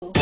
Moment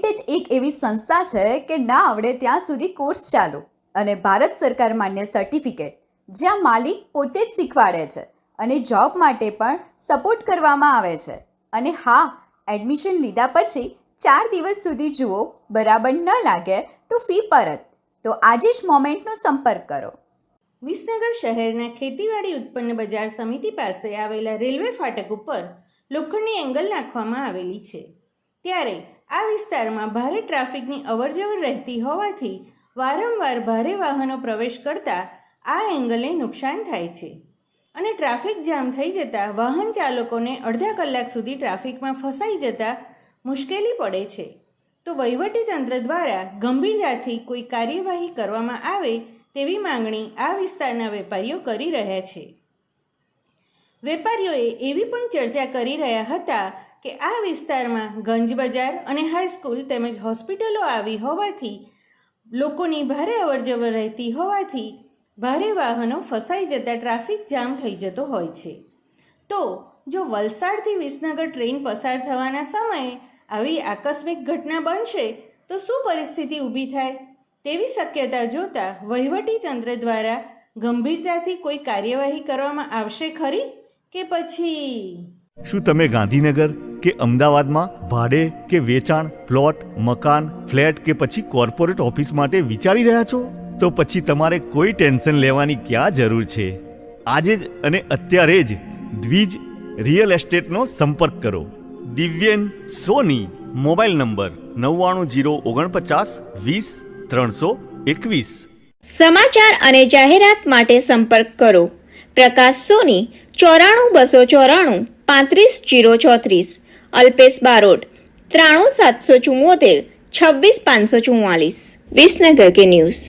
જ એક એવી સંસ્થા છે કે ના આવડે ત્યાં સુધી કોર્સ ચાલુ અને ભારત સરકાર માન્ય સર્ટિફિકેટ, જ્યાં માલિક પોતે જ શીખવાડે છે અને જોબ માટે પણ સપોર્ટ કરવામાં આવે છે. અને હા, એડમિશન લીધા પછી 4 દિવસ સુધી જુઓ, બરાબર ન લાગે તો ફી પરત. તો આજે જ મોમેન્ટનો સંપર્ક કરો. વિસનગર શહેરના ખેતીવાડી ઉત્પન્ન બજાર સમિતિ પાસે આવેલા રેલવે ફાટક ઉપર લોખંડની એંગલ નાખવામાં આવેલી છે. ત્યારે આ વિસ્તારમાં ભારે ટ્રાફિકની અવરજવર રહેતી હોવાથી વારંવાર ભારે વાહનો પ્રવેશ કરતા આ એંગલને નુકસાન થાય છે અને ટ્રાફિક જામ થઈ જતાં વાહન ચાલકોને અડધા કલાક સુધી ટ્રાફિકમાં ફસાઈ જતા મુશ્કેલી પડે છે. તો વહીવટીતંત્ર દ્વારા ગંભીરતાથી કોઈ કાર્યવાહી કરવામાં આવે તેવી માંગણી આ વિસ્તારના વેપારીઓ કરી રહ્યા છે. વેપારીઓએ એવી પણ ચર્ચા કરી રહ્યા હતા કે આ વિસ્તારમાં ગંજ બજાર અને હાઈસ્કૂલ તેમજ હોસ્પિટલો આવી હોવાથી લોકોની ભારે અવરજવર રહેતી હોવાથી ભારે વાહનો ફસાઈ જતા ટ્રાફિક જામ થઈ જતો હોય છે. તો જો વલસાડથી વિસનગર ટ્રેન પસાર થવાના સમયે આવી આકસ્મિક ઘટના બનશે તો શું પરિસ્થિતિ ઊભી થાય તેવી શક્યતા જોતા વહીવટીતંત્ર દ્વારા ગંભીરતાથી કોઈ કાર્યવાહી કરવામાં આવશે ખરી કે પછી? શું તમે ગાંધીનગર કે અમદાવાદમાં ભાડે કે વેચાણ, પ્લોટ, મકાન, ફ્લેટ કે પછી કોર્પોરેટ ઓફિસ માટે વિચારી રહ્યા છો? તો પછી તમારે કોઈ ટેન્શન લેવાની ક્યાં જરૂર છે. આજે જ અને અત્યારે જ દ્વિજ રિયલ એસ્ટેટનો સંપર્ક કરો. દિવ્યેન સોની. Mobile number 990949 20 321. સમાચાર અને જાહેરાત માટે સંપર્ક કરો પ્રકાશ સોની 94 294 35 034, અલ્પેશ બારોટ 93 774 26 544. વિસનગર કે ન્યૂઝ.